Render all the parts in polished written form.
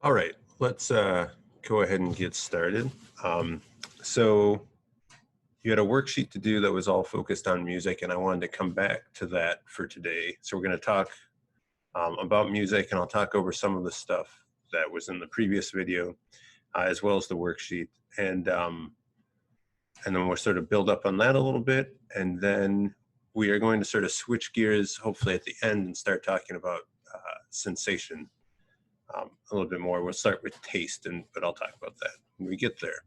All right, let's go ahead and get started. So you had a worksheet to do that was all focused on music, and I wanted to come back to that for today. So we're going to talk about music, and I'll talk over some of the stuff that was in the previous video, as well as the worksheet, and then we'll sort of build up on that a little bit, and then we are going to sort of switch gears, hopefully at the end, and start talking about sensation a little bit more. We'll start with taste, but I'll talk about that when we get there.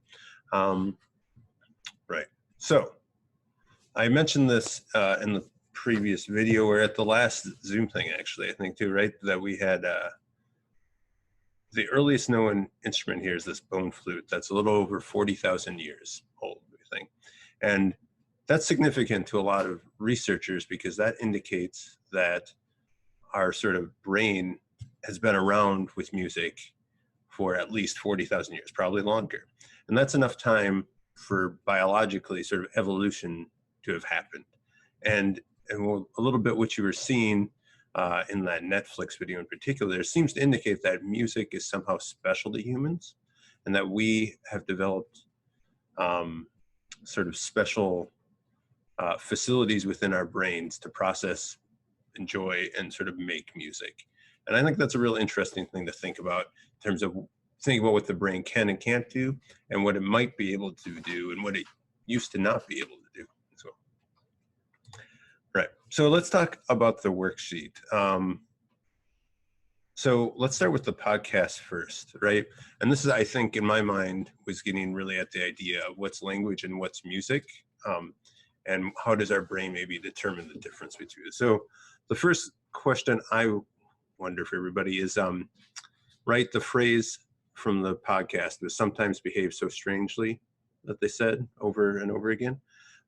Right. So I mentioned this in the previous video, or at the last Zoom thing, actually, I think too, right? That we had the earliest known instrument here is this bone flute. That's a little over 40,000 years old, we think. And that's significant to a lot of researchers because that indicates that our sort of brain has been around with music for at least 40,000 years, probably longer. And that's enough time for biologically sort of evolution to have happened. And a little bit what you were seeing in that Netflix video in particular seems to indicate that music is somehow special to humans and that we have developed sort of special facilities within our brains to process, enjoy, and sort of make music. And I think that's a real interesting thing to think about in terms of thinking about what the brain can and can't do and what it might be able to do and what it used to not be able to do. So, right. So let's talk about the worksheet. So let's start with the podcast first, right? And this is, I think, in my mind, was getting really at the idea of what's language and what's music, and how does our brain maybe determine the difference between it. So the first question I wonder for everybody is, right, the phrase from the podcast was sometimes behave so strangely that they said over and over again.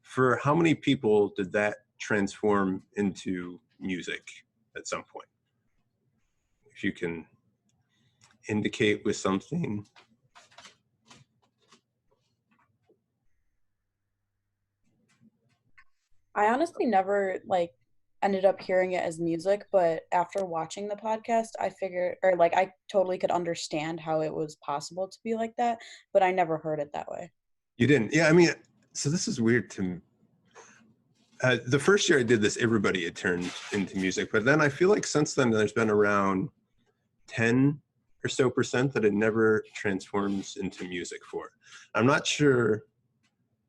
For how many people did that transform into music at some point? If you can indicate with something. I honestly never ended up hearing it as music, but after watching the podcast, I figured or I totally could understand how it was possible to be like that, but I never heard it that way. You didn't? Yeah, I mean, so this is weird to me. The first year I did this, everybody had turned into music, but then I feel like since then there's been around 10 or so percent that it never transforms into music for. I'm not sure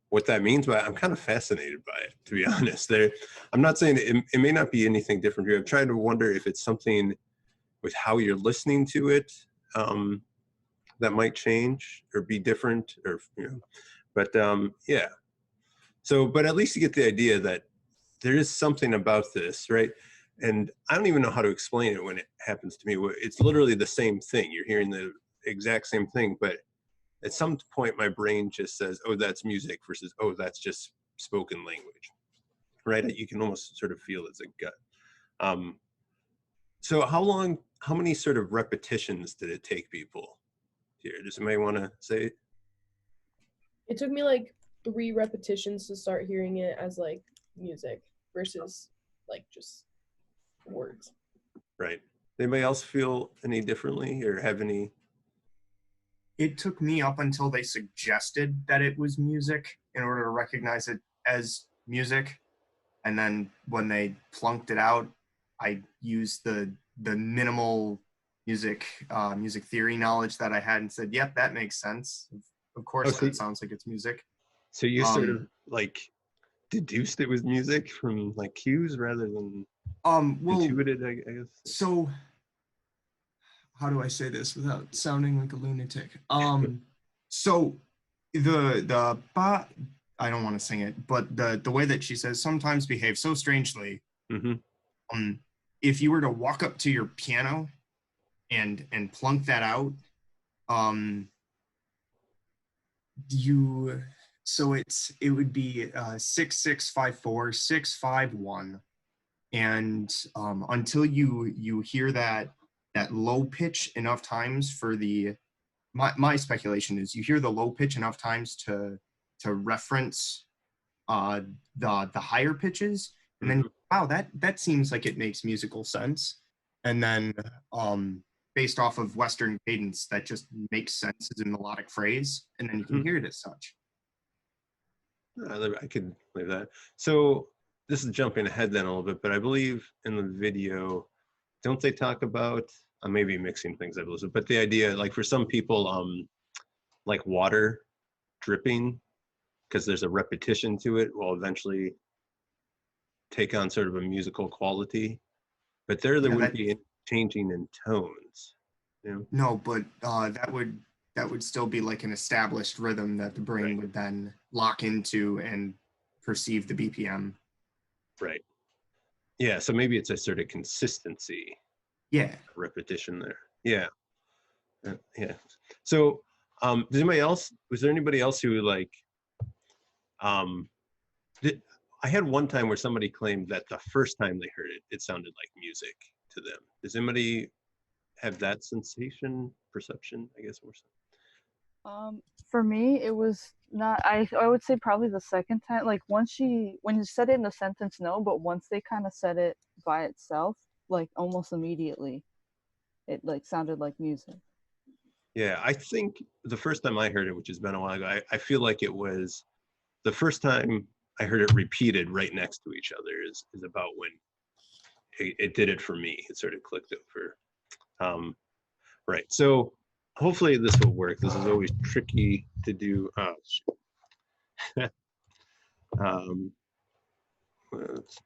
what that means, but I'm kind of fascinated by it, to be honest. I'm not saying it may not be anything different here. I'm trying to wonder if it's something with how you're listening to it that might change or be different, or but yeah. So, but at least you get the idea that there is something about this, right? And I don't even know how to explain it when it happens to me. It's literally the same thing. You're hearing the exact same thing, but at some point my brain just says, oh, that's music versus, oh, that's just spoken language, right? You can almost sort of feel it's a gut. So how many sort of repetitions did it take people here? Does somebody want to say? It took me like 3 repetitions to start hearing it as like music versus like just words. Right. Anybody else feel any differently or have any? It took me up until they suggested that it was music in order to recognize it as music. And then when they plunked it out, I used the minimal music theory knowledge that I had and said, yep, that makes sense. Of course, that sounds like it's music. So you sort of like deduced it was music from like cues rather than intuited, I guess. So how do I say this without sounding like a lunatic? So the ba, I don't want to sing it, but the way that she says sometimes behave so strangely. Mm-hmm. If you were to walk up to your piano and plunk that out, it would be 6654 651, and until you hear that low pitch enough times for my speculation is you hear the low pitch enough times to reference the higher pitches, and then wow, that seems like it makes musical sense, and then based off of Western cadence that just makes sense as a melodic phrase, and then you can hear it as such. I could believe that. So this is jumping ahead then a little bit, but I believe in the video, don't they talk about, I may be mixing things up a little bit, but the idea, like for some people, like water dripping, because there's a repetition to it, will eventually take on sort of a musical quality. But there wouldn't be any changing in tones. You know? No, but that would still be like an established rhythm that the brain would then lock into and perceive the BPM. Right. Yeah. So maybe it's a sort of consistency. Yeah. Repetition there. Yeah. Yeah. So, was there anybody else who like, I had one time where somebody claimed that the first time they heard it, it sounded like music to them. Does anybody have that sensation, perception, I guess? For me, it was not, I would say probably the second time, like when you said it in the sentence, no, but once they kind of said it by itself, like almost immediately, it like sounded like music. Yeah, I think the first time I heard it, which has been a while ago, I feel like it was the first time I heard it repeated right next to each other is about when it did it for me. It sort of clicked over. Right. So hopefully this will work. This is always tricky to do. Let's do this.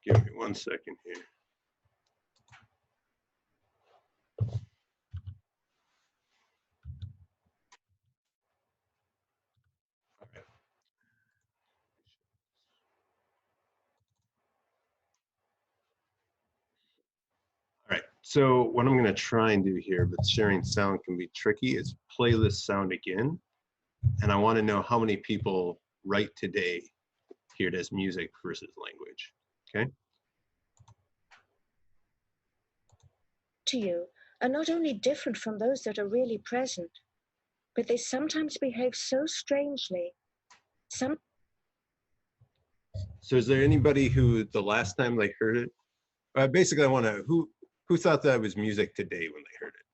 Give me 1 second here. All right, so what I'm going to try and do here, but sharing sound can be tricky, is play this sound again. And I want to know how many people right today hear it as music versus language. Okay. To you are not only different from those that are really present, but they sometimes behave so strangely. So is there anybody who the last time they heard it, basically I want to, who thought that was music today when they heard it?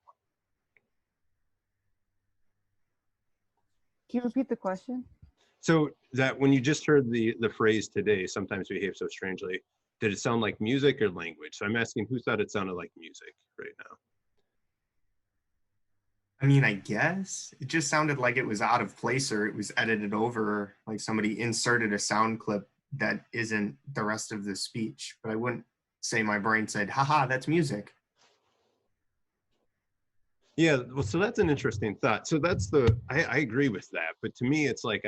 Can you repeat the question? So that when you just heard the phrase today, sometimes behave so strangely, did it sound like music or language? So I'm asking who thought it sounded like music right now? I mean, I guess it just sounded like it was out of place or it was edited over, like somebody inserted a sound clip that isn't the rest of the speech. But I wouldn't say my brain said, haha, that's music. Yeah, well, so that's an interesting thought. So that's I agree with that. But to me, it's like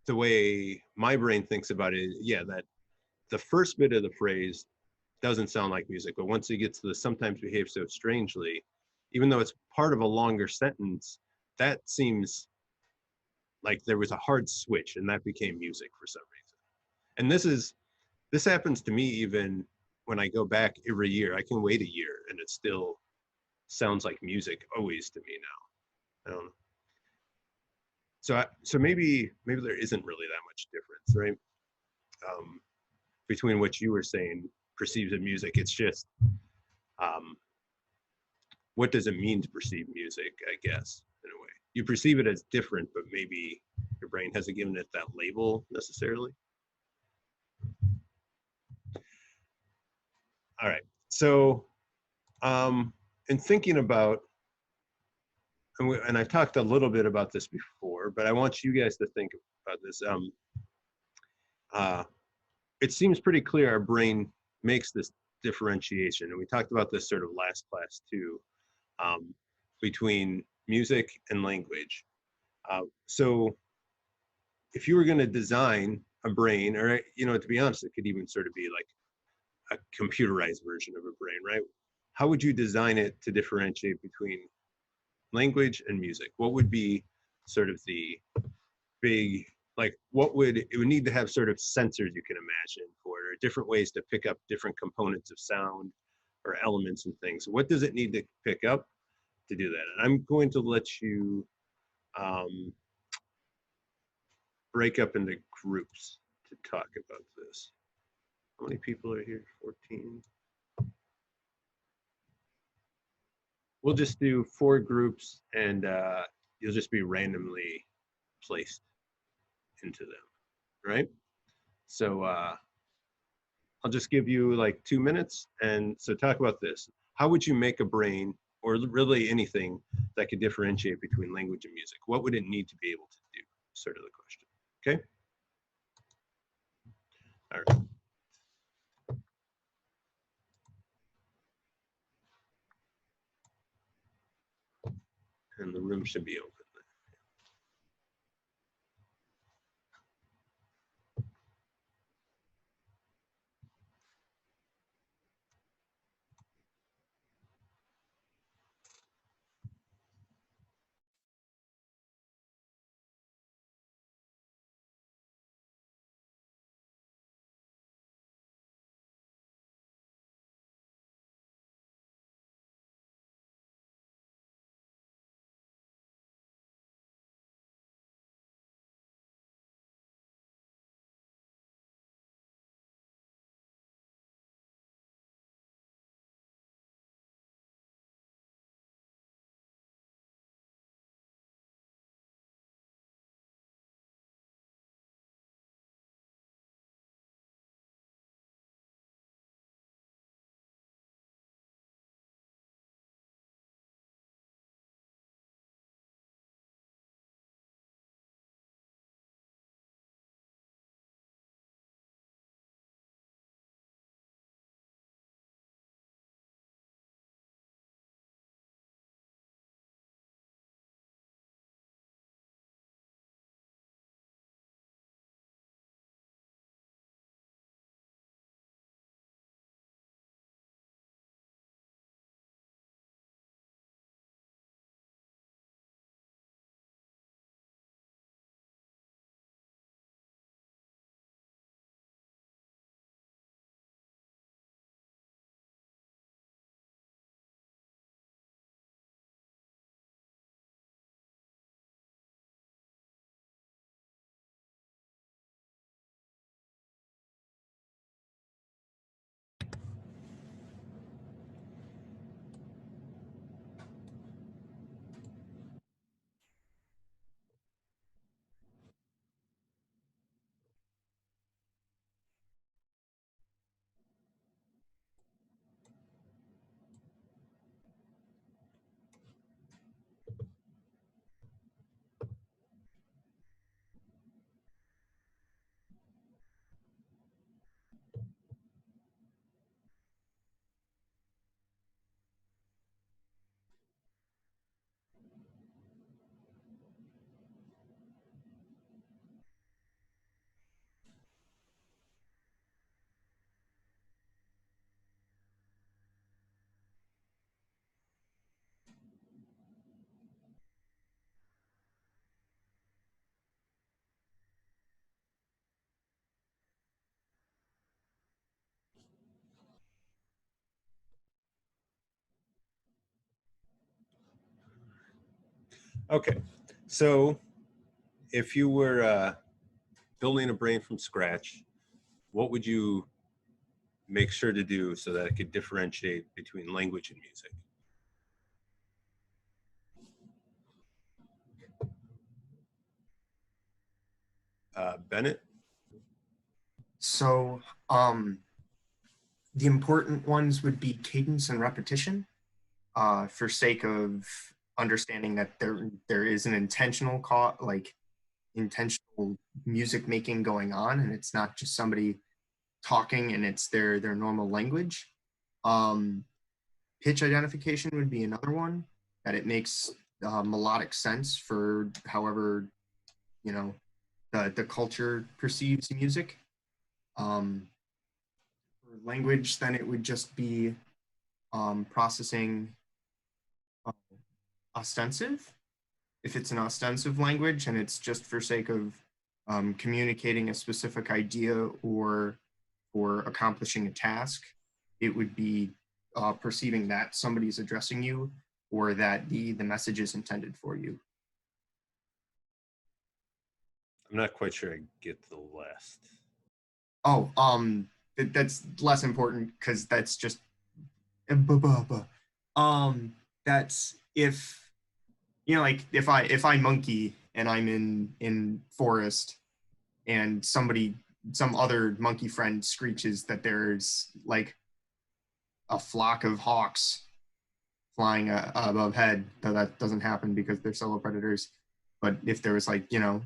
the way my brain thinks about it, yeah, that the first bit of the phrase doesn't sound like music, but once it gets to the sometimes behave so strangely, even though it's part of a longer sentence, that seems like there was a hard switch and that became music for some reason. And this happens to me even when I go back every year. I can wait a year and it still sounds like music always to me now. I don't know. So maybe there isn't really that much difference, right? Between what you were saying, perceives of music. It's just what does it mean to perceive music, I guess, in a way. You perceive it as different, but maybe your brain hasn't given it that label necessarily. All right, so in thinking about, and I've talked a little bit about this before, but I want you guys to think about this. It seems pretty clear our brain makes this differentiation, and we talked about this sort of last class too, between music and language. So if you were going to design a brain, or to be honest, it could even sort of be like a computerized version of a brain, right? How would you design it to differentiate between language and music? What would be sort of the big, like it would need to have sort of sensors you can imagine for it, or different ways to pick up different components of sound or elements and things. So what does it need to pick up to do that? And I'm going to let you break up into groups to talk about this. How many people are here? 14. We'll just do 4 groups, and you'll just be randomly placed into them, right? So I'll just give you like 2 minutes. And so talk about this. How would you make a brain, or really anything, that could differentiate between language and music? What would it need to be able to do? Sort of the question. Okay. All right. And the room should be open. Okay. So if you were building a brain from scratch, what would you make sure to do so that it could differentiate between language and music? Bennett? So the important ones would be cadence and repetition, for sake of understanding that there is an intentional intentional music making going on, and it's not just somebody talking and it's their normal language. Um, Pitch identification would be another one, that it makes melodic sense for however, you know, the culture perceives music. Um, for language, then it would just be processing uh, ostensive. If it's an ostensive language and it's just for sake of communicating a specific idea or accomplishing a task, it would be perceiving that somebody's addressing you, or that the message is intended for you. I'm not quite sure I get the last. Oh, that's less important because that's just that's if like if I monkey and I'm in forest and some other monkey friend screeches that there's like a flock of hawks flying above head, though that doesn't happen because they're solo predators. But if there was like a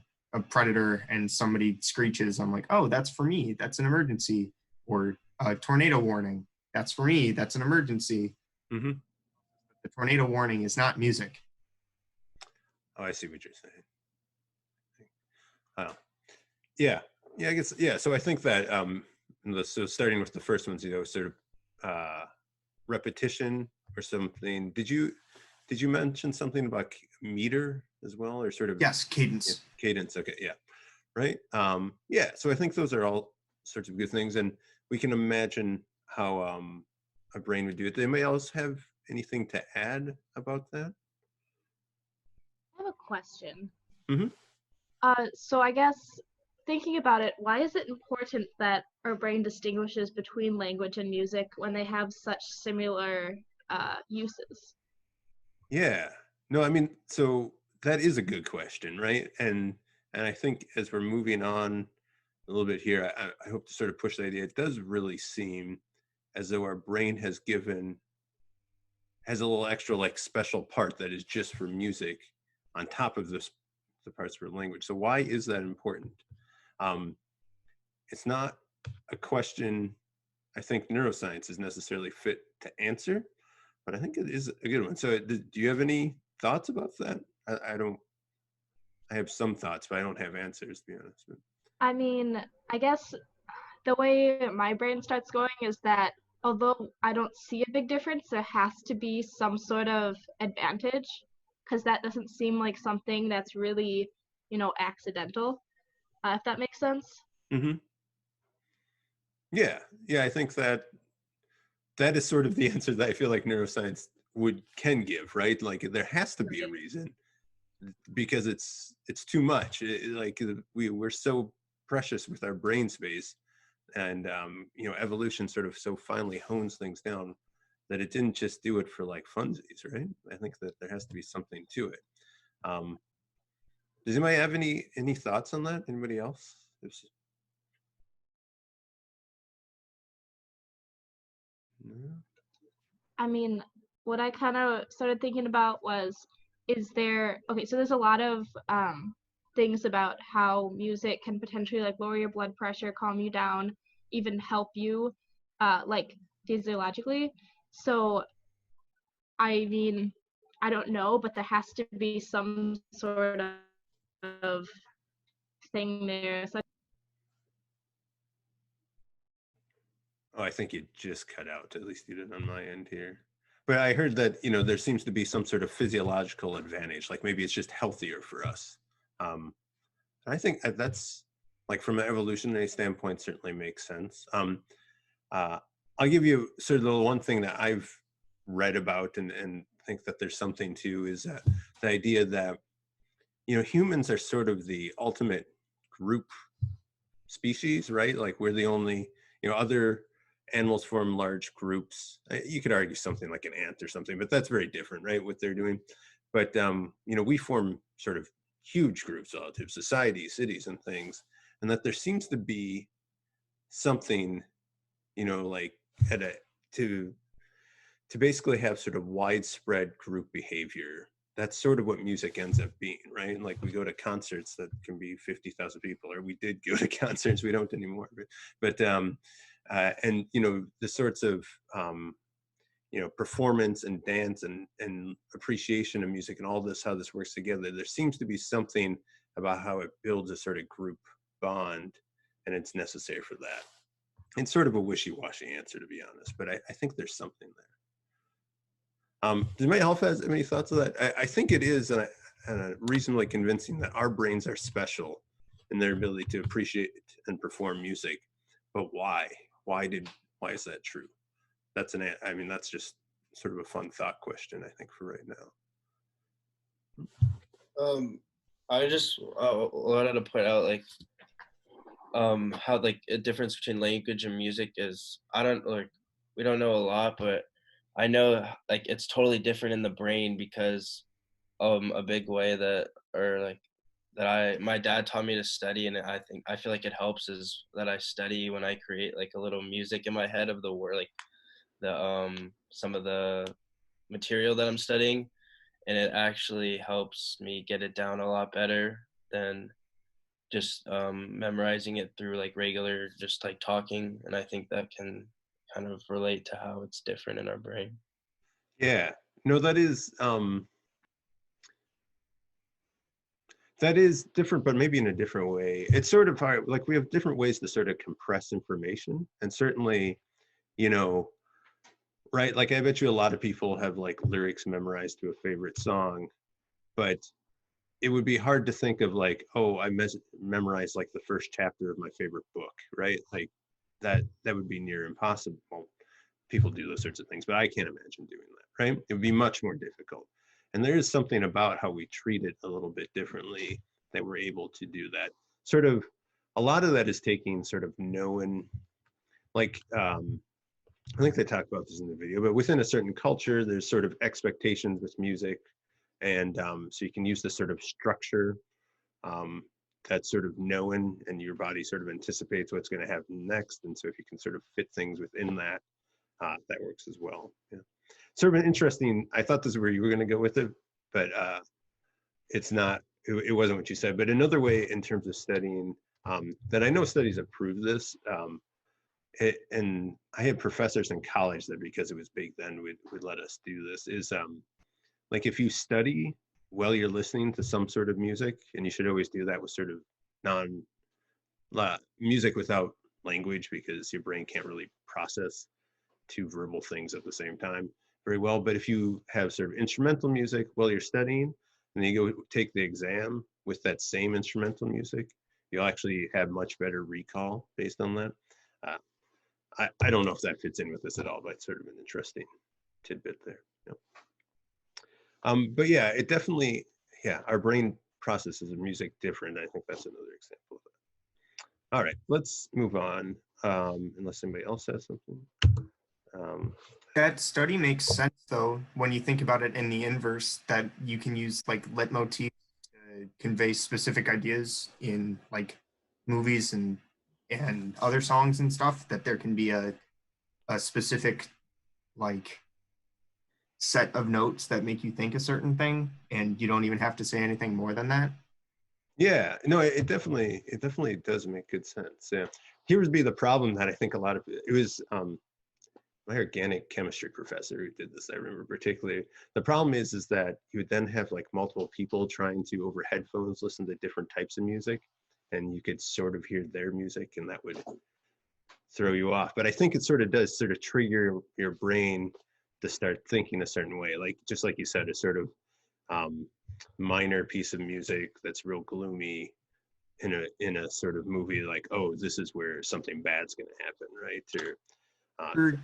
predator and somebody screeches, I'm like, oh, that's for me, that's an emergency. Or a tornado warning, that's for me, that's an emergency. Mm-hmm. The tornado warning is not music. Oh, I see what you're saying. Yeah, I guess, yeah. So I think that so starting with the first ones, sort of repetition or something. Did you mention something about meter as well, or sort of? Yes, cadence. Yeah, cadence. Okay, yeah, right. Yeah. So I think those are all sorts of good things, and we can imagine how a brain would do it. They may also have anything to add about that. I have a question. Mm-hmm. So I guess thinking about it, why is it important that our brain distinguishes between language and music when they have such similar uses? Yeah. No, I mean, so that is a good question, right? And I think as we're moving on a little bit here, I hope to sort of push the idea. It does really seem as though our brain has a little extra like special part that is just for music on top of the parts for language. So why is that important? It's not a question I think neuroscience is necessarily fit to answer, but I think it is a good one. So do you have any thoughts about that? I have some thoughts, but I don't have answers, to be honest. I mean, I guess the way my brain starts going is that although I don't see a big difference, there has to be some sort of advantage, because that doesn't seem like something that's really, accidental, if that makes sense. Mm-hmm. Yeah, I think that is sort of the answer that I feel like neuroscience can give, right? Like there has to be a reason, because it's too much. We're so precious with our brain space, and evolution sort of so finely hones things down that it didn't just do it for like funsies, right? I think that there has to be something to it. Does anybody have any thoughts on that? Anybody else? No? I mean, what I kind of started thinking about was, so there's a lot of things about how music can potentially like lower your blood pressure, calm you down, even help you like physiologically. So I mean, I don't know, but there has to be some sort of thing there. Oh, I think you just cut out. At least you did on my end here. But I heard that there seems to be some sort of physiological advantage. Like maybe it's just healthier for us. I think that's like from an evolutionary standpoint certainly makes sense. I'll give you sort of the one thing that I've read about and think that there's something to is the idea that humans are sort of the ultimate group species, right? Like we're the only other animals form large groups. You could argue something like an ant or something, but that's very different, right? What they're doing. But we form sort of huge groups, relative societies, cities, and things, and that there seems to be something, like to basically have sort of widespread group behavior. That's sort of what music ends up being, right? Like we go to concerts that can be 50,000 people, or we did go to concerts, we don't anymore. But and the sorts of performance and dance and appreciation of music and all this, how this works together. There seems to be something about how it builds a sort of group bond, and it's necessary for that. It's sort of a wishy-washy answer, to be honest, but I think there's something there. Does anybody else have any thoughts of that? I think it is reasonably convincing that our brains are special in their ability to appreciate and perform music. But why? Why is that true? That's just sort of a fun thought question, I think, for right now. I just wanted to point out, like, how like a difference between language and music is, I don't like, we don't know a lot, but I know like it's totally different in the brain because a big way that, or like that my dad taught me to study, and I feel like it helps is that I study when I create like a little music in my head of the word, like the some of the material that I'm studying, and it actually helps me get it down a lot better than just memorizing it through like regular just like talking. And I think that can kind of relate to how it's different in our brain. Yeah, no, that is different, but maybe in a different way. It's sort of hard, like we have different ways to sort of compress information, and certainly, you know, right? Like I bet you a lot of people have like lyrics memorized to a favorite song, but it would be hard to think of like, oh, memorized like the first chapter of my favorite book, right? Like that would be near impossible. People do those sorts of things, but I can't imagine doing that, right? It would be much more difficult. And there is something about how we treat it a little bit differently that we're able to do that. Sort of, a lot of that is taking sort of knowing, like, I think they talk about this in the video, but within a certain culture, there's sort of expectations with music. And so you can use this sort of structure that's sort of known, and your body sort of anticipates what's going to happen next. And so if you can sort of fit things within that, that works as well. Yeah. Sort of an interesting, I thought this is where you were going to go with it, but it's not, it wasn't what you said. But another way in terms of studying, that I know studies have proved this, and I had professors in college that, because it was big then, would let us do this, is like if you study while you're listening to some sort of music, and you should always do that with sort of music without language, because your brain can't really process two verbal things at the same time very well. But if you have sort of instrumental music while you're studying, and then you go take the exam with that same instrumental music, you'll actually have much better recall based on that. I don't know if that fits in with this at all, but it's sort of an interesting tidbit there. Yeah. But yeah, it definitely, yeah, our brain processes music different. I think that's another example of that. All right, let's move on, unless anybody else has something. That study makes sense though, when you think about it in the inverse, that you can use like leitmotifs to convey specific ideas in like movies and other songs and stuff, that there can be a specific like set of notes that make you think a certain thing, and you don't even have to say anything more than that. Yeah, no, it definitely does make good sense. Yeah, here would be the problem that I think a lot of it was my organic chemistry professor who did this. I remember particularly. The problem is that you would then have like multiple people trying to over headphones listen to different types of music, and you could sort of hear their music, and that would throw you off. But I think it sort of does sort of trigger your brain to start thinking a certain way, like just like you said, a sort of minor piece of music that's real gloomy in a sort of movie, like, oh, this is where something bad's going to happen, right? Or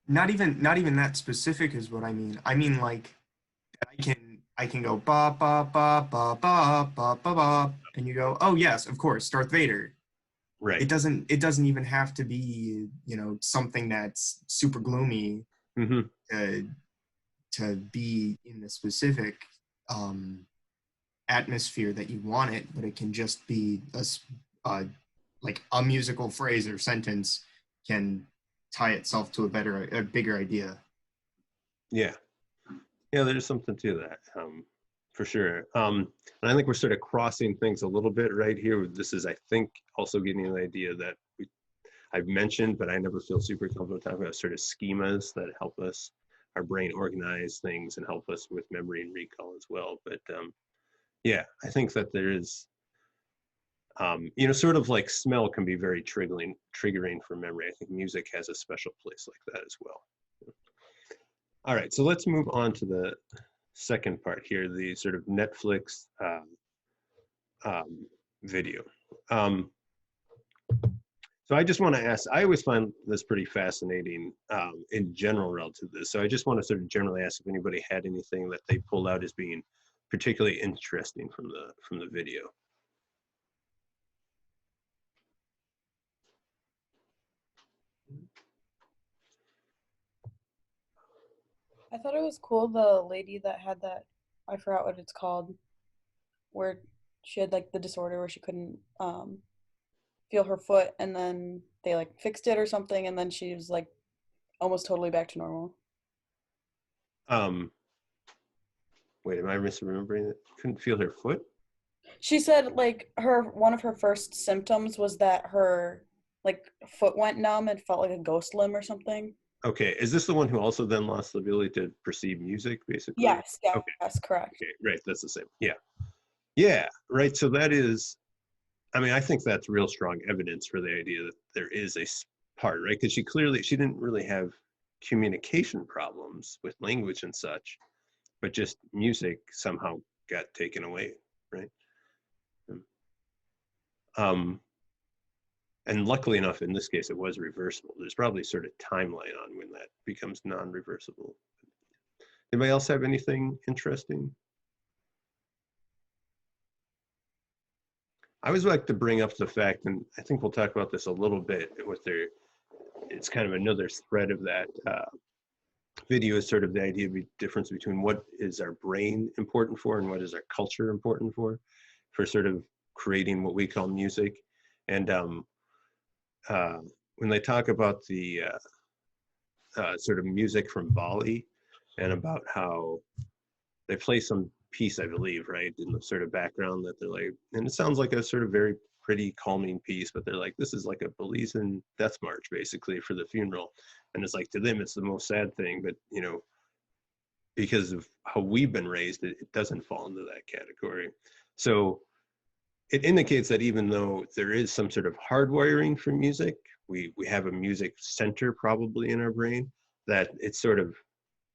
not even that specific is what I mean. I mean like I can go ba ba ba ba ba ba ba ba, and you go, oh yes, of course, Darth Vader. Right. It doesn't even have to be, you know, something that's super gloomy to be in the specific atmosphere that you want it, but it can just be like a musical phrase or sentence can tie itself to a bigger idea. Yeah, there's something to that, for sure. And I think we're sort of crossing things a little bit right here. This is, I think, also getting an idea that I've mentioned, but I never feel super comfortable talking about, sort of schemas that help us, our brain, organize things and help us with memory and recall as well. But yeah, I think that there is, you know, sort of like smell can be very triggering for memory. I think music has a special place like that as well. All right, so let's move on to the second part here, the sort of Netflix video. So I just want to ask, I always find this pretty fascinating in general relative to this. So I just want to sort of generally ask if anybody had anything that they pulled out as being particularly interesting from the video. I thought it was cool the lady that had that, I forgot what it's called, where she had like the disorder where she couldn't feel her foot, and then they like fixed it or something, and then she was like almost totally back to normal. Um, wait, am I misremembering it? Couldn't feel her foot? She said like one of her first symptoms was that her like foot went numb and felt like a ghost limb or something. Okay, is this the one who also then lost the ability to perceive music, basically? Yes, Okay, yes, correct. okay, right, that's the same. Yeah. Yeah, right. So that is, I mean, I think that's real strong evidence for the idea that there is a part, right? Because she didn't really have communication problems with language and such, but just music somehow got taken away, right? And luckily enough, in this case, it was reversible. There's probably sort of timeline on when that becomes non-reversible. Anybody else have anything interesting? I always like to bring up the fact, and I think we'll talk about this a little bit with their, it's kind of another thread of that video is sort of the idea of the difference between what is our brain important for and what is our culture important for sort of creating what we call music. And when they talk about the sort of music from Bali and about how they play some piece, I believe, right, in the sort of background that they're like, and it sounds like a sort of very pretty calming piece, but they're like, this is like a Belizean death march basically for the funeral. And it's like, to them, it's the most sad thing, but you know, because of how we've been raised, it doesn't fall into that category. So it indicates that even though there is some sort of hardwiring for music, we have a music center probably in our brain, that it's sort of,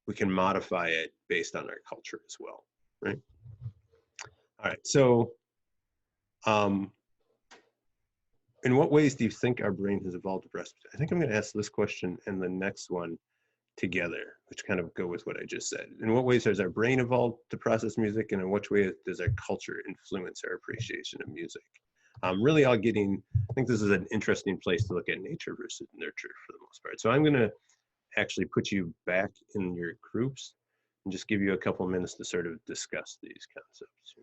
we can modify it based on our culture as well, right? All right, so in what ways do you think our brain has evolved to process? I think I'm gonna ask this question and the next one together, which kind of go with what I just said. In what ways has our brain evolved to process music, and in which way does our culture influence our appreciation of music? Really all getting, I think this is an interesting place to look at nature versus nurture for the most part. So I'm gonna actually put you back in your groups and just give you a couple minutes to sort of discuss these concepts.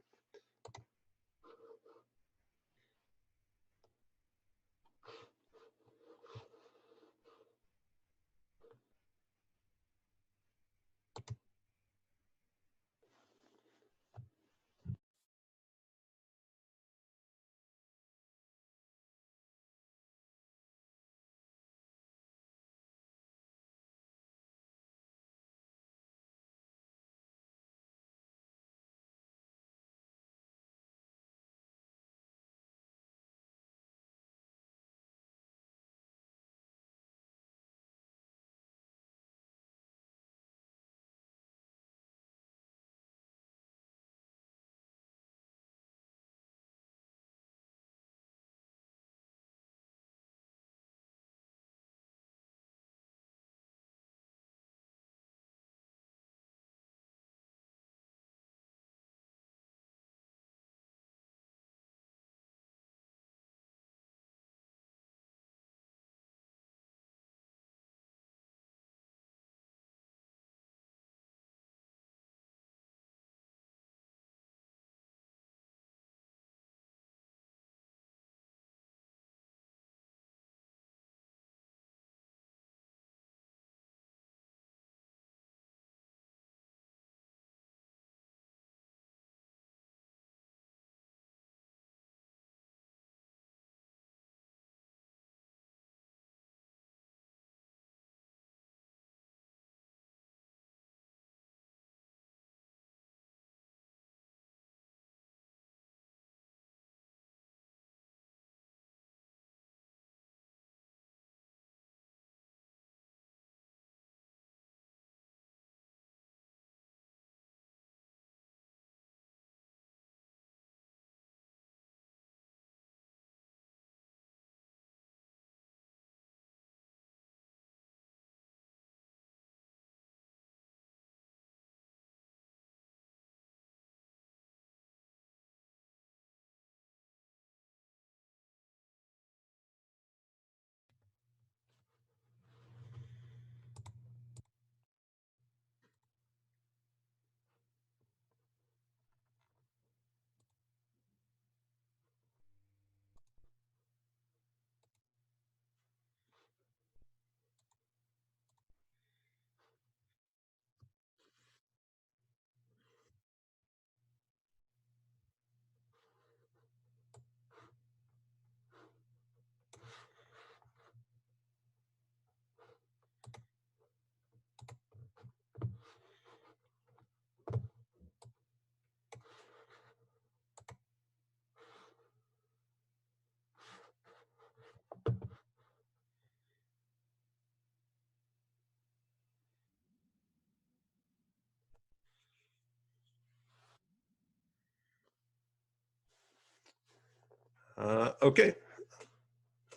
Okay.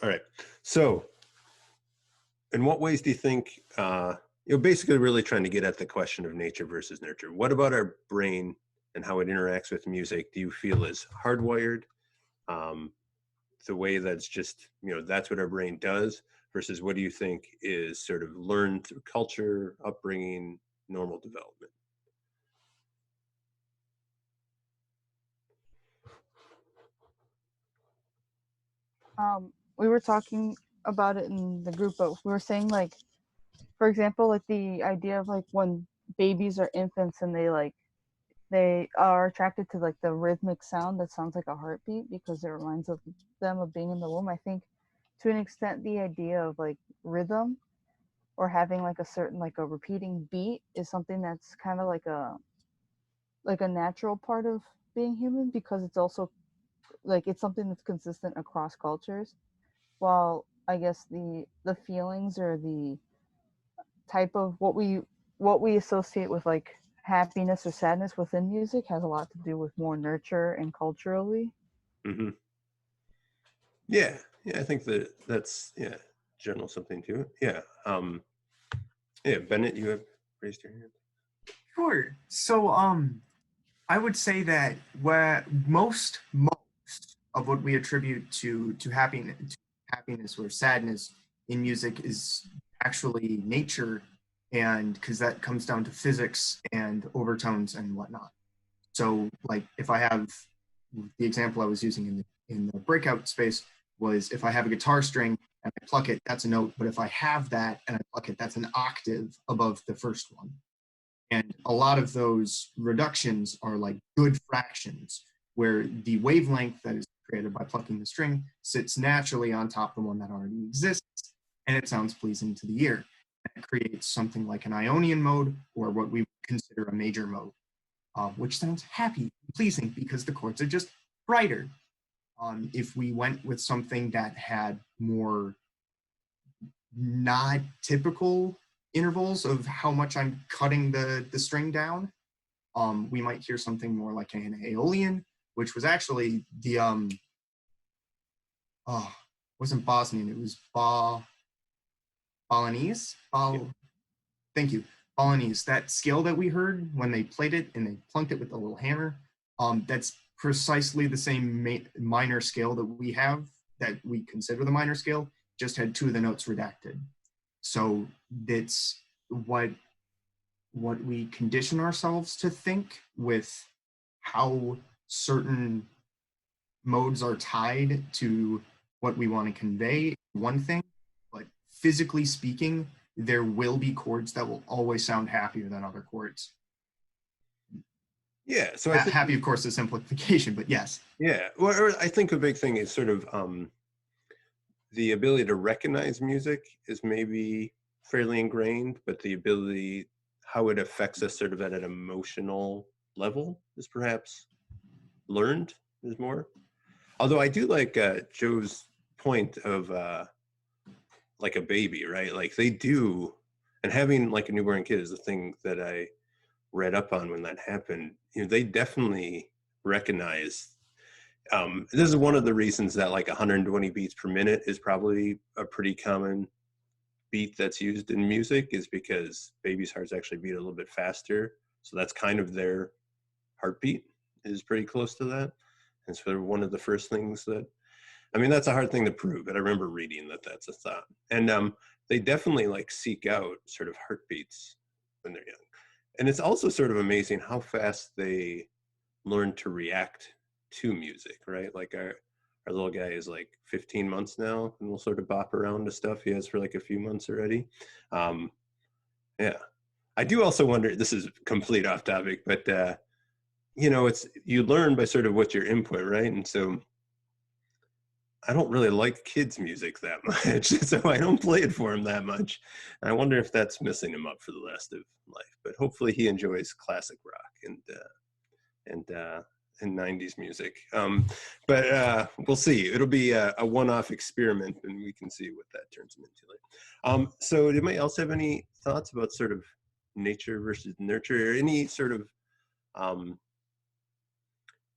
All right. So, in what ways do you think, you're basically really trying to get at the question of nature versus nurture? What about our brain and how it interacts with music do you feel is hardwired? Um, the way that's just, that's what our brain does, versus what do you think is sort of learned through culture, upbringing, normal development? We were talking about it in the group, but we were saying like, for example, like the idea of like when babies or infants and they are attracted to like the rhythmic sound that sounds like a heartbeat because it reminds of them of being in the womb. I think to an extent the idea of like rhythm or having like a certain like a repeating beat is something that's kind of like a natural part of being human because it's also like it's something that's consistent across cultures. While I guess the feelings or the type of what we associate with like happiness or sadness within music has a lot to do with more nurture and culturally. Hmm. Yeah, yeah, I think that's general something to it. Yeah. Yeah, Bennett, you have raised your hand. Sure. So I would say that where most of what we attribute to happiness or sadness in music is actually nature, and because that comes down to physics and overtones and whatnot. So like if I have the example I was using in the breakout space was if I have a guitar string and I pluck it, that's a note. But if I have that and I pluck it, that's an octave above the first one. And a lot of those reductions are like good fractions, where the wavelength that is created by plucking the string sits naturally on top of the one that already exists, and it sounds pleasing to the ear. And it creates something like an Ionian mode, or what we consider a major mode, which sounds happy and pleasing because the chords are just brighter. If we went with something that had more not typical intervals of how much I'm cutting the string down, we might hear something more like an Aeolian, which was actually the wasn't Bosnian, it was Balinese. Thank you, Balinese. That scale that we heard when they played it and they plunked it with a little hammer, that's precisely the same minor scale that we have, that we consider the minor scale, just had two of the notes redacted. So that's what we condition ourselves to think with how certain modes are tied to what we want to convey, one thing, but physically speaking, there will be chords that will always sound happier than other chords. Yeah, so I think happy, of course, is simplification, but yes. Yeah, well, I think a big thing is sort of the ability to recognize music is maybe fairly ingrained, but the ability, how it affects us sort of at an emotional level is perhaps learned, is more. Although I do like Joe's point of like a baby, right? Like they do, and having like a newborn kid is the thing that I read up on when that happened. They definitely recognize. This is one of the reasons that like 120 beats per minute is probably a pretty common beat that's used in music, is because babies' hearts actually beat a little bit faster. So that's kind of their heartbeat is pretty close to that. And so one of the first things that, I mean, that's a hard thing to prove, but I remember reading that that's a thought. And they definitely like seek out sort of heartbeats when they're young. And it's also sort of amazing how fast they learn to react to music, right? Like our little guy is like 15 months now, and we'll sort of bop around to stuff he has for like a few months already. Yeah. I do also wonder, this is complete off topic, but it's, you learn by sort of what's your input, right? And so I don't really like kids' music that much, so I don't play it for him that much. And I wonder if that's messing him up for the rest of life. But hopefully he enjoys classic rock and 90s music. But we'll see. It'll be a one-off experiment, and we can see what that turns him into later. So did anybody else have any thoughts about sort of nature versus nurture, or any sort of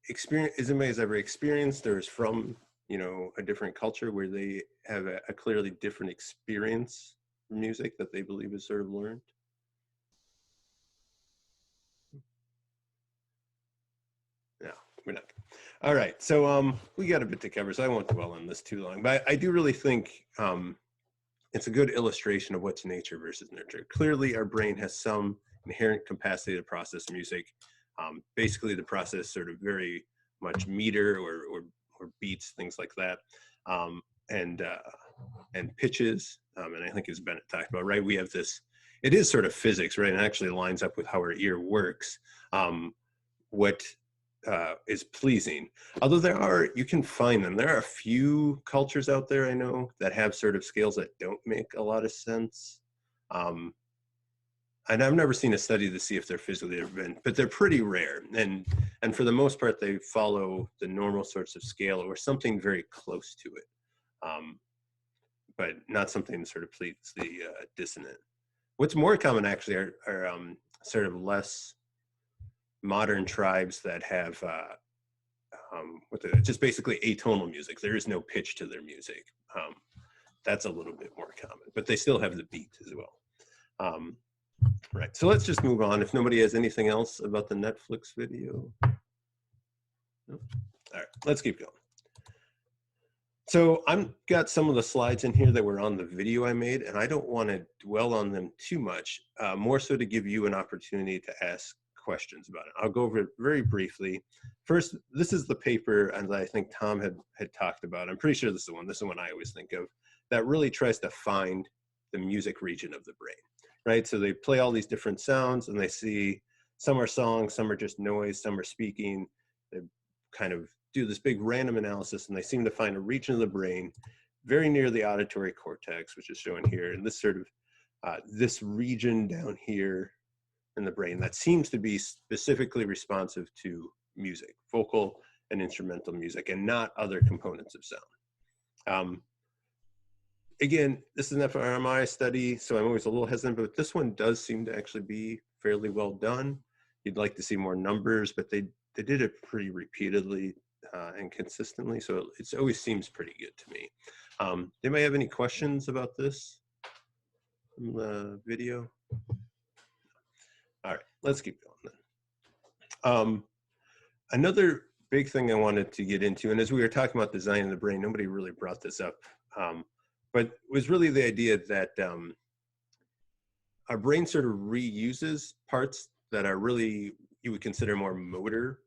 experience, has anybody ever experienced or is from a different culture where they have a clearly different experience for music that they believe is sort of learned? No, we're not. All right, so we got a bit to cover, so I won't dwell on this too long. But I do really think it's a good illustration of what's nature versus nurture. Clearly, our brain has some inherent capacity to process music. Basically, the process sort of very much meter or beats, things like that, and pitches. And I think as Bennett talked about, right, we have this. It is sort of physics, right? And it actually lines up with how our ear works. What is pleasing. Although you can find them. There are a few cultures out there I know that have sort of scales that don't make a lot of sense. And I've never seen a study to see if they're physically been, but they're pretty rare. And for the most part, they follow the normal sorts of scale or something very close to it, but not something that sort of pleads the dissonant. What's more common actually are sort of less modern tribes that have just basically atonal music. There is no pitch to their music. That's a little bit more common, but they still have the beat as well. Right, so let's just move on. If nobody has anything else about the Netflix video. No? All right, let's keep going. So I've got some of the slides in here that were on the video I made, and I don't want to dwell on them too much, more so to give you an opportunity to ask questions about it. I'll go over it very briefly. First, this is the paper, and I think Tom had talked about. I'm pretty sure this is the one I always think of, that really tries to find the music region of the brain, right? So they play all these different sounds, and they see some are songs, some are just noise, some are speaking. They kind of do this big random analysis, and they seem to find a region of the brain very near the auditory cortex, which is shown here, and this sort of this region down here in the brain that seems to be specifically responsive to music, vocal and instrumental music, and not other components of sound. Again, this is an fMRI study, so I'm always a little hesitant, but this one does seem to actually be fairly well done. You'd like to see more numbers, but they did it pretty repeatedly and consistently, so it always seems pretty good to me. Anybody have any questions about this from the video? All right, let's keep going then. Another big thing I wanted to get into, and as we were talking about designing the brain, nobody really brought this up, but it was really the idea that our brain sort of reuses parts that are really, you would consider more motor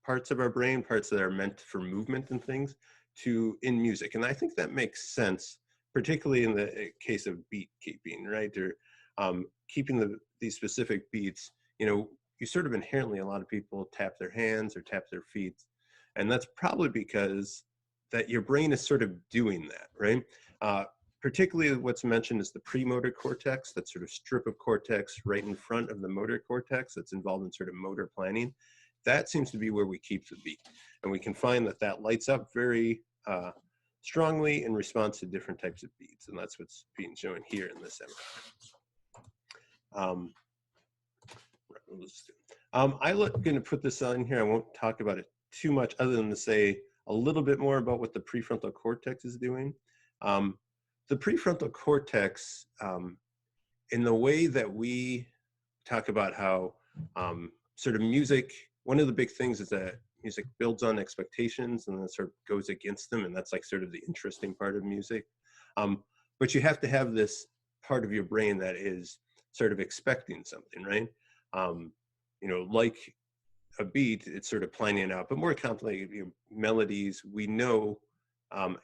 parts of our brain, parts that are meant for movement and things, in music. And I think that makes sense, particularly in the case of beat keeping, right? Or keeping these specific beats. You sort of inherently, a lot of people tap their hands or tap their feet. And that's probably because that your brain is sort of doing that, right? Particularly what's mentioned is the premotor cortex, that sort of strip of cortex right in front of the motor cortex that's involved in sort of motor planning. That seems to be where we keep the beat. And we can find that lights up very strongly in response to different types of beats. And that's what's being shown here in this MRI. I'm going to put this on here. I won't talk about it too much other than to say a little bit more about what the prefrontal cortex is doing. The prefrontal cortex, in the way that we talk about how sort of music, one of the big things is that music builds on expectations and then sort of goes against them, and that's like sort of the interesting part of music. But you have to have this part of your brain that is sort of expecting something, right? Like a beat, it's sort of planning out, but more complicated melodies, we know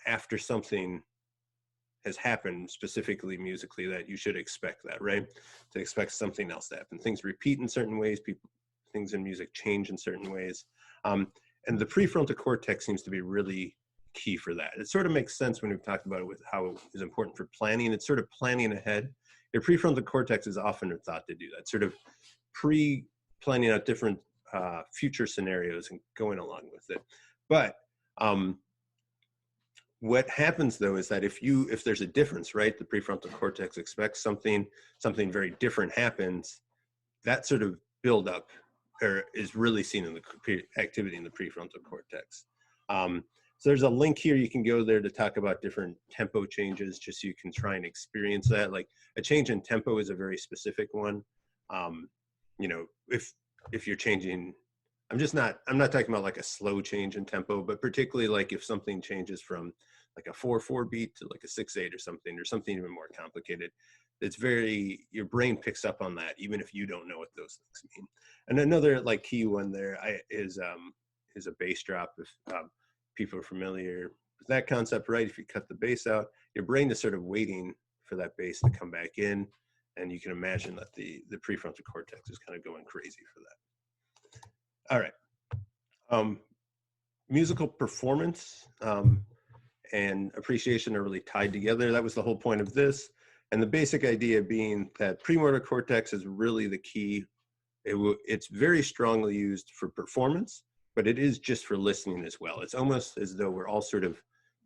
after something has happened, specifically musically, that you should expect that, right? To expect something else to happen. Things repeat in certain ways, things in music change in certain ways. And the prefrontal cortex seems to be really key for that. It sort of makes sense when we've talked about it with how it is important for planning. It's sort of planning ahead. Your prefrontal cortex is often thought to do that, sort of pre-planning out different future scenarios and going along with it. But what happens though is that if there's a difference, right, the prefrontal cortex expects something very different happens, that sort of build up or is really seen in the activity in the prefrontal cortex. So there's a link here. You can go there to talk about different tempo changes, just so you can try and experience that. Like a change in tempo is a very specific one. You know, if you're changing, I'm not talking about like a slow change in tempo, but particularly like if something changes from like a 4/4 beat to like a 6/8 or something even more complicated. It's your brain picks up on that, even if you don't know what those things mean. And another like key one there is a bass drop. If people are familiar with that concept, right? If you cut the bass out, your brain is sort of waiting for that bass to come back in, and you can imagine that the prefrontal cortex is kind of going crazy for that. All right. Musical performance and appreciation are really tied together. That was the whole point of this. And the basic idea being that premotor cortex is really the key. It's very strongly used for performance, but it is just for listening as well. It's almost as though we're all sort of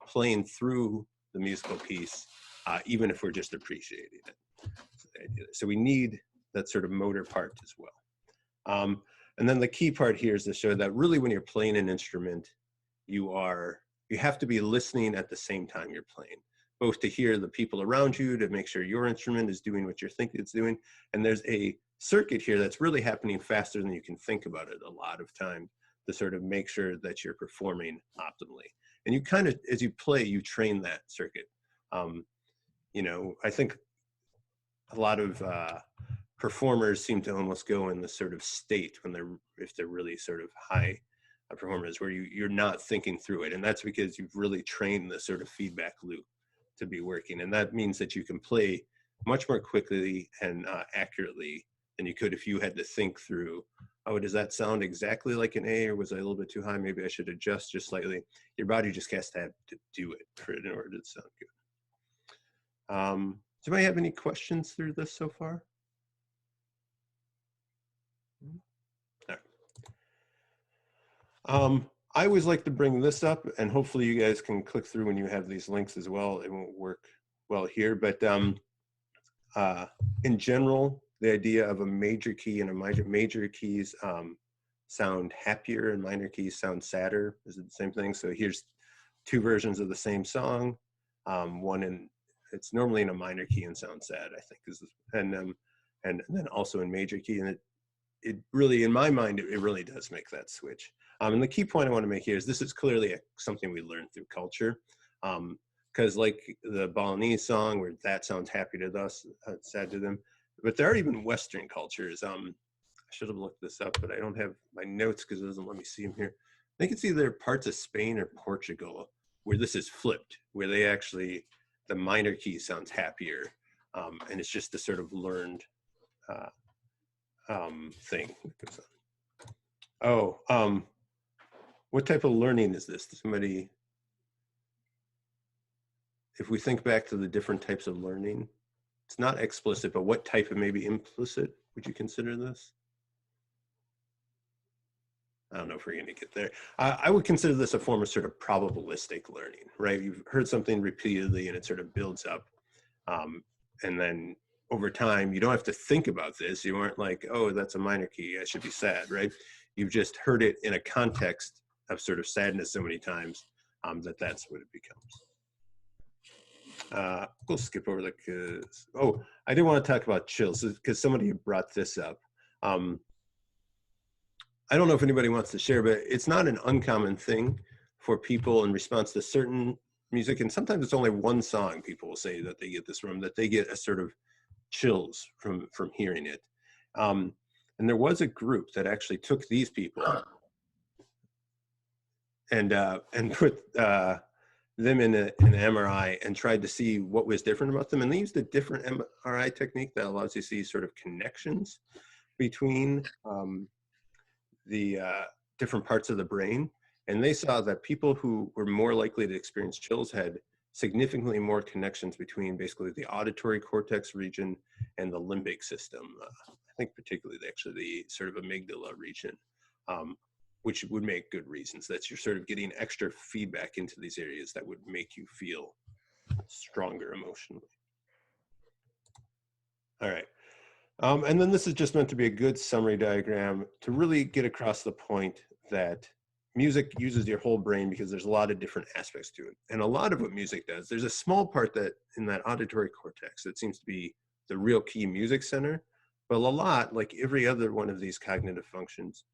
playing through the musical piece, even if we're just appreciating it. So we need that sort of motor part as well. And then the key part here is to show that really when you're playing an instrument, you have to be listening at the same time you're playing, both to hear the people around you, to make sure your instrument is doing what you're thinking it's doing. And there's a circuit here that's really happening faster than you can think about it a lot of time, to sort of make sure that you're performing optimally. And you kind of, as you play, you train that circuit. You know, I think a lot of performers seem to almost go in this sort of state if they're really sort of high performers, where you're not thinking through it. And that's because you've really trained the sort of feedback loop to be working. And that means that you can play much more quickly and accurately than you could if you had to think through, oh, does that sound exactly like an A, or was I a little bit too high? Maybe I should adjust just slightly. Your body just has to have to do it in order to sound good. Does anybody have any questions through this so far? I always like to bring this up, and hopefully you guys can click through when you have these links as well. It won't work well here, but in general, the idea of a major key and a major keys sound happier and minor keys sound sadder. Is it the same thing? So here's two versions of the same song. It's normally in a minor key and sounds sad, I think, and then also in major key. And it really, in my mind, it really does make that switch. And the key point I want to make here is this is clearly something we learn through culture. Because like the Balinese song, where that sounds happy to us, sad to them. But there are even Western cultures. I should have looked this up, but I don't have my notes because it doesn't let me see them here. I think it's either parts of Spain or Portugal where this is flipped, where they actually, the minor key sounds happier. And it's just a sort of learned thing that goes on. Oh, what type of learning is this? Does somebody, if we think back to the different types of learning, it's not explicit, but what type of maybe implicit would you consider this? I don't know if we're going to get there. I would consider this a form of sort of probabilistic learning, right? You've heard something repeatedly and it sort of builds up. And then over time, you don't have to think about this. You aren't like, oh, that's a minor key, I should be sad, right? You've just heard it in a context of sort of sadness so many times that's what it becomes. We'll skip over oh, I did want to talk about chills because somebody brought this up. I don't know if anybody wants to share, but it's not an uncommon thing for people in response to certain music. And sometimes it's only one song people will say that they get this from, that they get a sort of chills from hearing it. And there was a group that actually took these people and put them in an MRI and tried to see what was different about them. And they used a different MRI technique that allows you to see sort of connections between the different parts of the brain. And they saw that people who were more likely to experience chills had significantly more connections between basically the auditory cortex region and the limbic system. I think particularly actually the sort of amygdala region, which would make good reasons that you're sort of getting extra feedback into these areas that would make you feel stronger emotionally. All right. And then this is just meant to be a good summary diagram to really get across the point that music uses your whole brain because there's a lot of different aspects to it. And a lot of what music does, there's a small part that in that auditory cortex that seems to be the real key music center, but a lot, like every other one of these cognitive functions,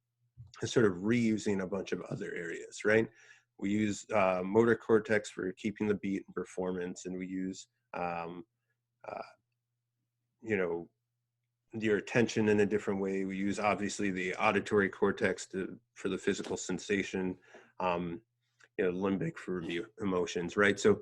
is sort of reusing a bunch of other areas, right? We use motor cortex for keeping the beat and performance, and we use, you know, your attention in a different way. We use obviously the auditory cortex for the physical sensation, you know, limbic for the emotions, right? So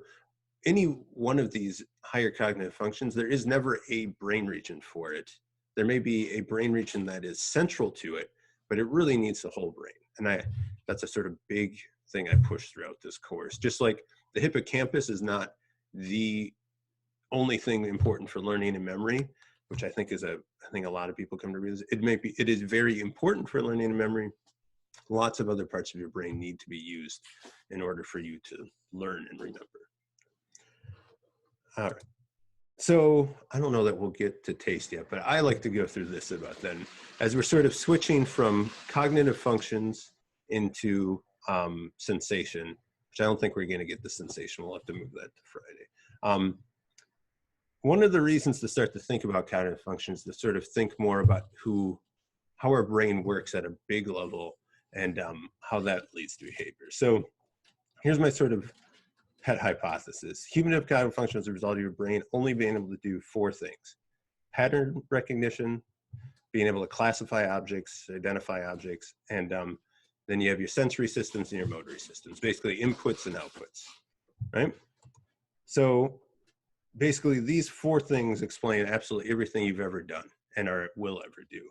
any one of these higher cognitive functions, there is never a brain region for it. There may be a brain region that is central to it, but it really needs the whole brain. And that's a sort of big thing I push throughout this course. Just like the hippocampus is not the only thing important for learning and memory, which I think is I think a lot of people come to realize it is very important for learning and memory. Lots of other parts of your brain need to be used in order for you to learn and remember. All right. So I don't know that we'll get to taste yet, but I like to go through this about then as we're sort of switching from cognitive functions into sensation, which I don't think we're going to get the sensation. We'll have to move that to Friday. One of the reasons to start to think about cognitive functions is to sort of think more about how our brain works at a big level and how that leads to behavior. So here's my sort of pet hypothesis. Human cognitive function is a result of your brain only being able to do 4 things: pattern recognition, being able to classify objects, identify objects, and then you have your sensory systems and your motor systems, basically inputs and outputs, right? So basically these 4 things explain absolutely everything you've ever done and will ever do.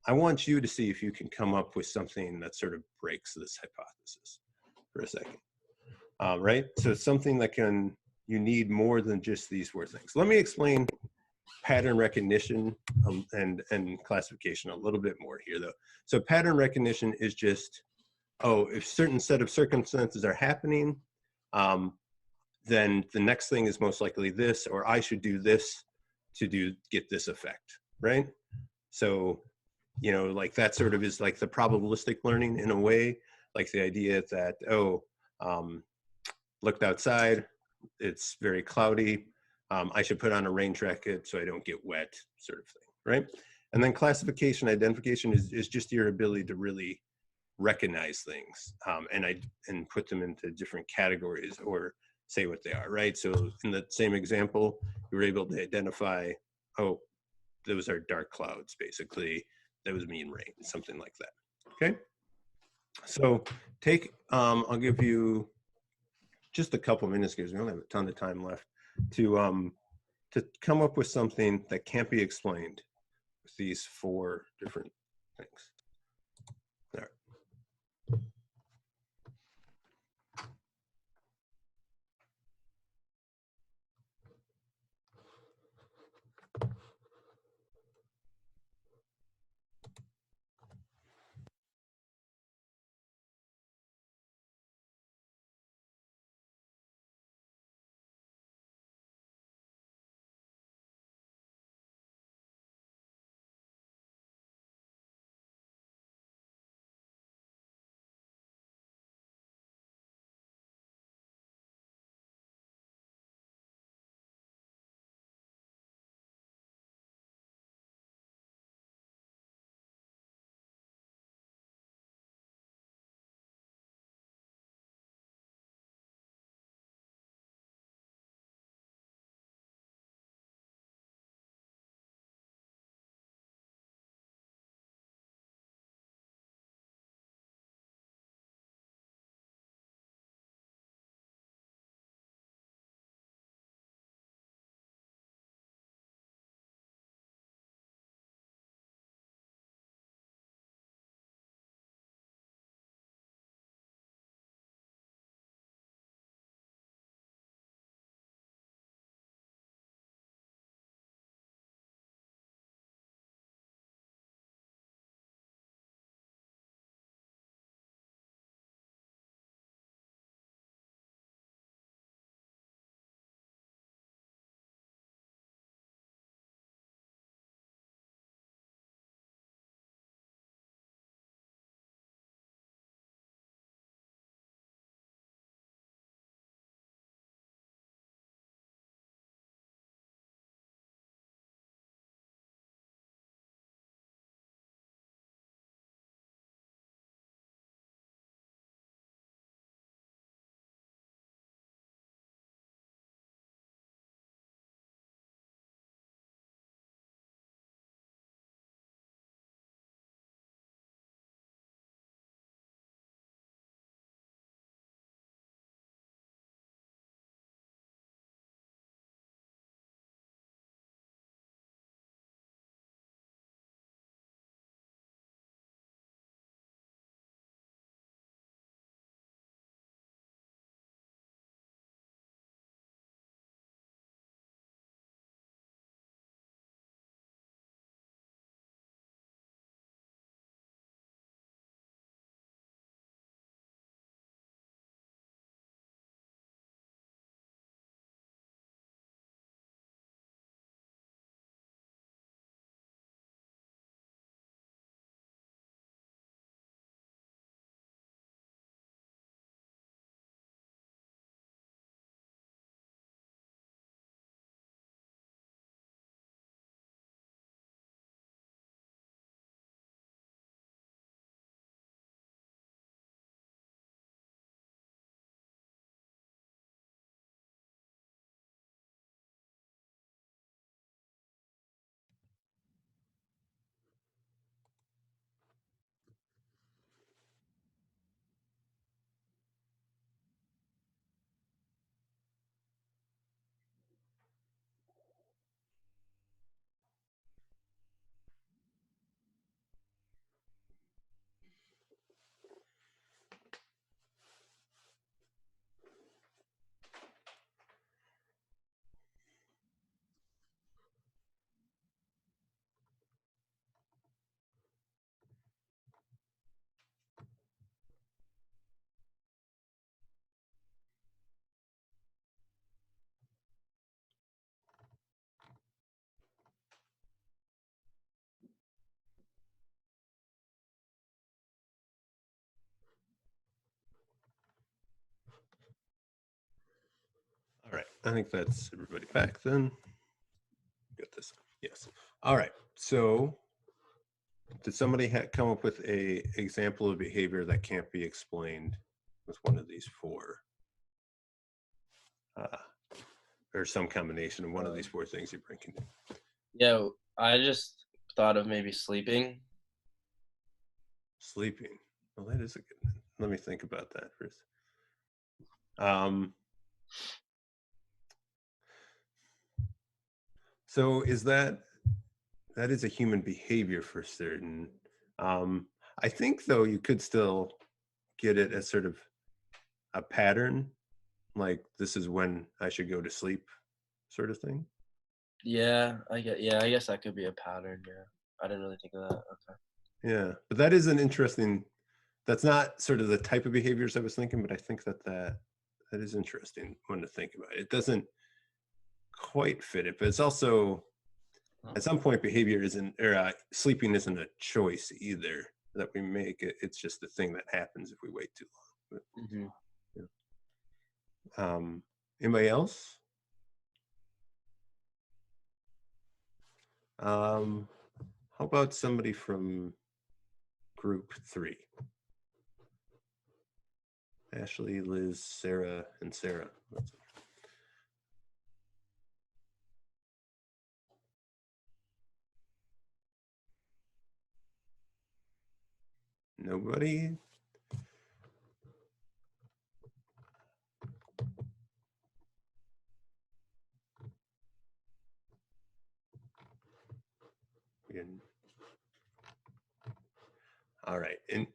I want you to see if you can come up with something that sort of breaks this hypothesis for a second. Right? So it's something that you need more than just these 4 things. Let me explain pattern recognition and classification a little bit more here though. So pattern recognition is just, if certain set of circumstances are happening, then the next thing is most likely this, or I should do this to get this effect, right? So, you know, like that sort of is like the probabilistic learning in a way, like the idea that, looked outside, it's very cloudy, I should put on a rain jacket so I don't get wet, sort of thing, right? And then classification, identification is just your ability to really recognize things and put them into different categories or say what they are, right? So in the same example, you were able to identify, those are dark clouds, basically. That was mean rain, something like that, okay? So I'll give you just a couple minutes because we don't have a ton of time left to come up with something that can't be explained with these 4 different things. All right. I think that's everybody back then. Got this. Yes. All right. So did somebody come up with a example of behavior that can't be explained with one of these four? Or some combination of one of these four things your brain can do. Yeah, I just thought of maybe sleeping. Sleeping. Well, that is a good one. Let me think about that first. So is that is a human behavior for certain. I think though you could still get it as sort of a pattern, like this is when I should go to sleep, sort of thing. Yeah, I guess that could be a pattern. Yeah, I didn't really think of that. Okay. Yeah, but that is an interesting. That's not sort of the type of behaviors I was thinking, but I think that is interesting one to think about. It doesn't quite fit it, but it's also at some point behavior isn't, or sleeping isn't a choice either that we make. It's just the thing that happens if we wait too long. But, yeah. Anybody else? How about somebody from group 3? Ashley, Liz, Sarah, and Sarah. Nobody? All right. And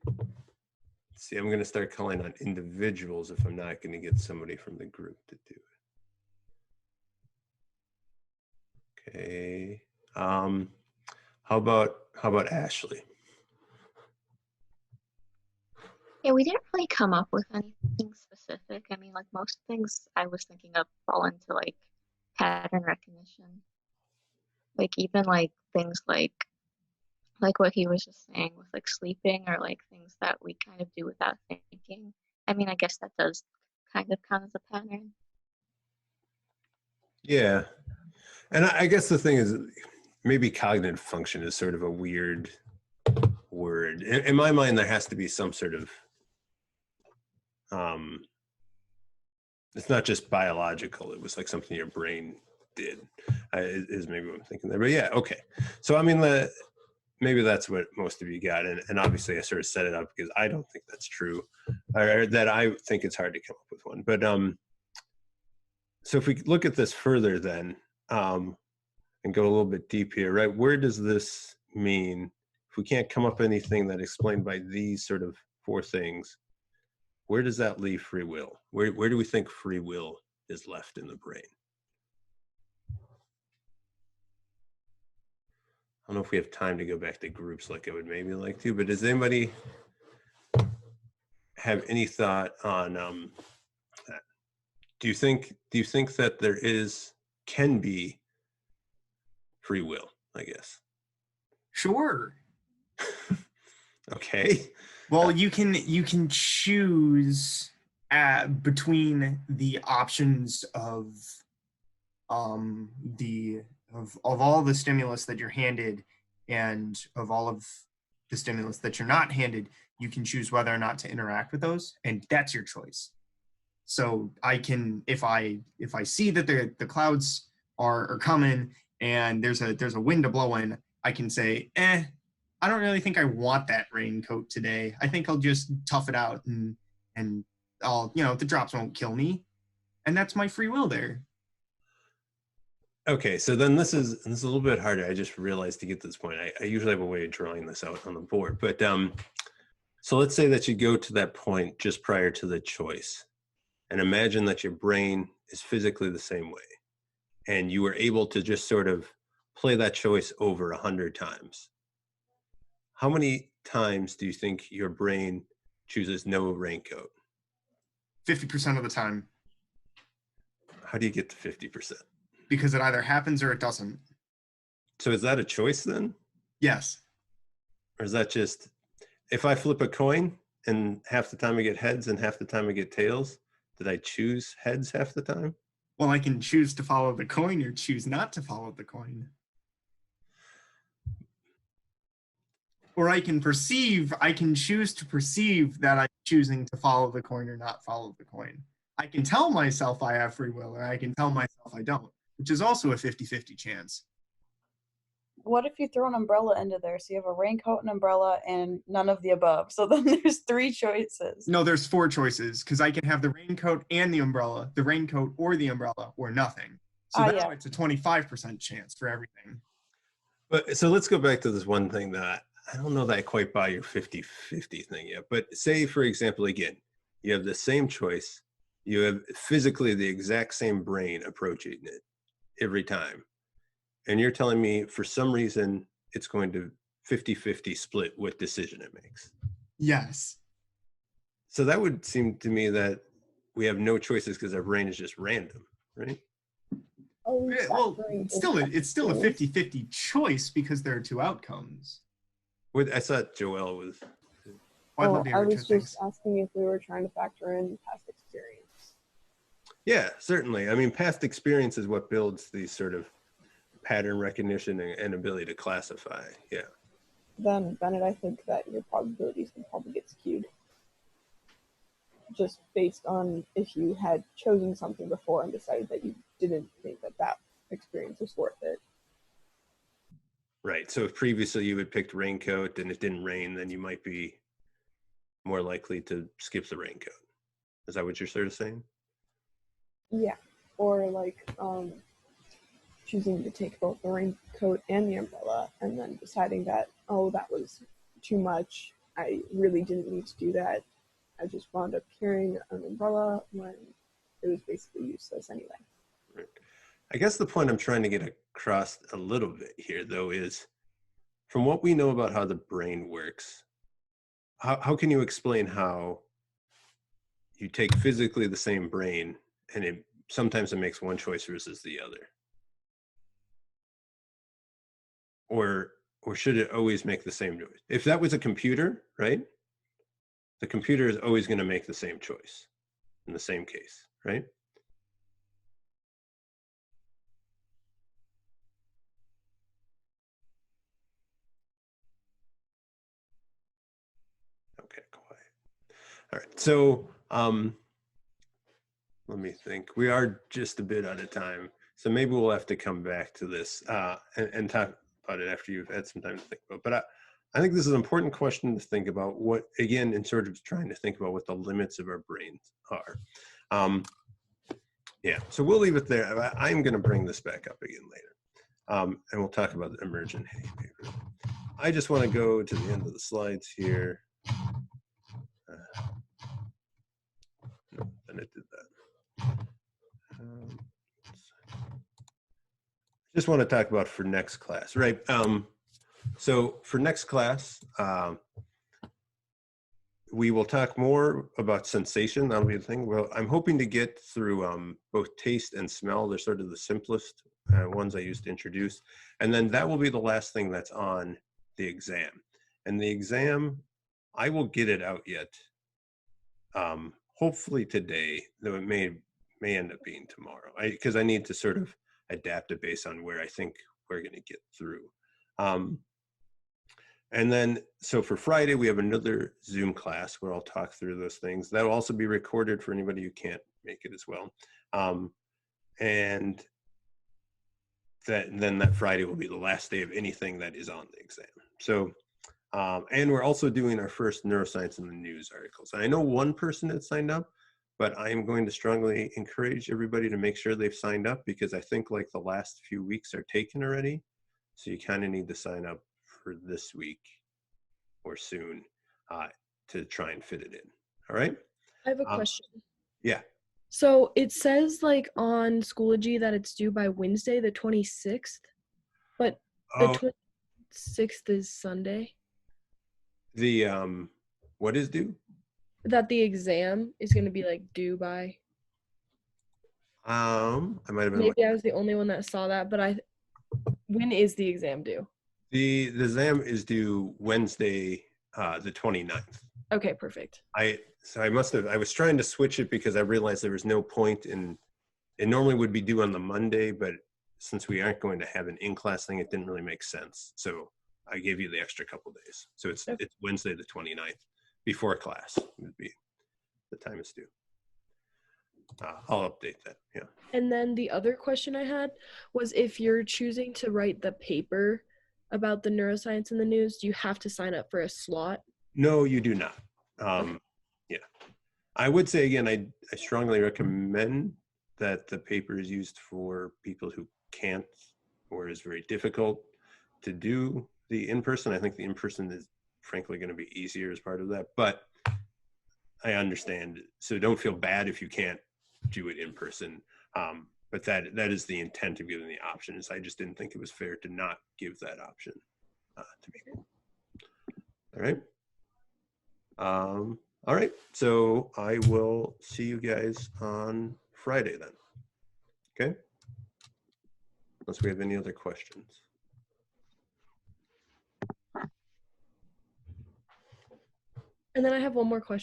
see, I'm going to start calling on individuals if I'm not going to get somebody from the group to do it. Okay. How about Ashley? Yeah, we didn't really come up with anything specific. I mean, like most things I was thinking of fall into like pattern recognition. Like even like things like what he was just saying with like sleeping or like things that we kind of do without thinking. I mean, I guess that does kind of count as a pattern. Yeah. And I guess the thing is maybe cognitive function is sort of a weird word. In my mind, there has to be some sort of it's not just biological. It was like something your brain did is maybe what I'm thinking there. But yeah, okay. So I mean, maybe that's what most of you got. And obviously I sort of set it up because I don't think that's true, or that I think it's hard to come up with one. But so if we look at this further then, and go a little bit deep here, right? Where does this mean? If we can't come up with anything that explained by these sort of four things, where does that leave free will? Where do we think free will is left in the brain? I don't know if we have time to go back to groups like I would maybe like to, but does anybody have any thought on that? Do you think that there can be free will, I guess? Sure. Okay. Well, you can choose between the options of all the stimulus that you're handed and of all of the stimulus that you're not handed. You can choose whether or not to interact with those, and that's your choice. So I can, if I see that the clouds are coming and there's a wind to blow in, I can say, I don't really think I want that raincoat today. I think I'll just tough it out and I'll, the drops won't kill me. And that's my free will there. Okay, so then this is a little bit harder. I just realized to get to this point. I usually have a way of drawing this out on the board. But so let's say that you go to that point just prior to the choice. And imagine that your brain is physically the same way. And you were able to just sort of play that choice over 100 times. How many times do you think your brain chooses no raincoat? 50% of the time. How do you get to 50%? Because it either happens or it doesn't. So is that a choice then? Yes. Or is that just, if I flip a coin and half the time I get heads and half the time I get tails, did I choose heads half the time? Well, I can choose to follow the coin or choose not to follow the coin. Or I can choose to perceive that I'm choosing to follow the coin or not follow the coin. I can tell myself I have free will, or I can tell myself I don't, which is also a 50-50 chance. What if you throw an umbrella into there? So you have a raincoat, an umbrella, and none of the above. So then there's 3 choices. No, there's 4 choices, because I can have the raincoat and the umbrella, the raincoat or the umbrella, or nothing. So now it's a 25% chance for everything. But so let's go back to this one thing that I don't know that I quite buy your 50-50 thing yet. But say, for example, again, you have the same choice. You have physically the exact same brain approaching it every time. And you're telling me for some reason it's going to 50-50 split what decision it makes. Yes. So that would seem to me that we have no choices because our brain is just random, right? Oh, Yeah, well, it's still a 50-50 choice because there are 2 outcomes. I thought Joelle was. I'd love to hear I what was you just think. asking if we were trying to factor in past experience. Yeah, certainly. I mean, past experience is what builds these sort of pattern recognition and ability to classify. Yeah. Then, Bennett, I think that your probabilities can probably get skewed. Just based on if you had chosen something before and decided that you didn't think that that experience was worth it. Right. So if previously you had picked raincoat and it didn't rain, then you might be more likely to skip the raincoat. Is that what you're sort of saying? Yeah. Or like choosing to take both the raincoat and the umbrella and then deciding that, oh, that was too much. I really didn't need to do that. I just wound up carrying an umbrella when it was basically useless anyway. Right. I guess the point I'm trying to get across a little bit here, though, is from what we know about how the brain works, how can you explain how you take physically the same brain and sometimes it makes one choice versus the other? Or should it always make the same choice? If that was a computer, right? The computer is always going to make the same choice in the same case, right? Okay, quiet. All right, so let me think. We are just a bit out of time, so maybe we'll have to come back to this and talk about it after you've had some time to think about it. But I think this is an important question to think about, what, again, in sort of trying to think about what the limits of our brains are. Yeah, so we'll leave it there. I'm going to bring this back up again later, and we'll talk about the emergent paper. I just want to go to the end of the slides here. No, then it did that. Just want to talk about for next class, right? So for next class, we will talk more about sensation. That'll be the thing. Well, I'm hoping to get through both taste and smell. They're sort of the simplest ones I used to introduce. And then that will be the last thing that's on the exam. And the exam, I will get it out yet. Hopefully today, though it may end up being tomorrow. Because I need to sort of adapt it based on where I think we're going to get through. And then, so for Friday, we have another Zoom class where I'll talk through those things. That'll also be recorded for anybody who can't make it as well. And then that Friday will be the last day of anything that is on the exam. So, and we're also doing our first neuroscience in the news articles. And I know one person that signed up, but I am going to strongly encourage everybody to make sure they've signed up, because I think like the last few weeks are taken already. So you kind of need to sign up for this week or soon to try and fit it in. All right. I have a question. Yeah. So it says like on Schoology that it's due by Wednesday, the 26th, but the 26th is Sunday. The what is due? That the exam is going to be like due by. I might have been. Maybe I was the only one that saw that, but when is the exam due? The exam is due Wednesday, the 29th. Okay, perfect. I was trying to switch it because I realized there was no point in it normally would be due on the Monday, but since we aren't going to have an in-class thing, it didn't really make sense. So I gave you the extra couple days. So it's Wednesday the 29th before class would be the time it's due. I'll update that. Yeah. And then the other question I had was, if you're choosing to write the paper about the neuroscience in the news, do you have to sign up for a slot? No, you do not. Yeah. I would say, again, I strongly recommend that the paper is used for people who can't or is very difficult to do the in-person. I think the in-person is frankly going to be easier as part of that, but I understand. So don't feel bad if you can't do it in person. But that is the intent of giving the option. Is I just didn't think it was fair to not give that option to people. All right. All right. So I will see you guys on Friday then. Okay. Unless we have any other questions. And then I have one more question.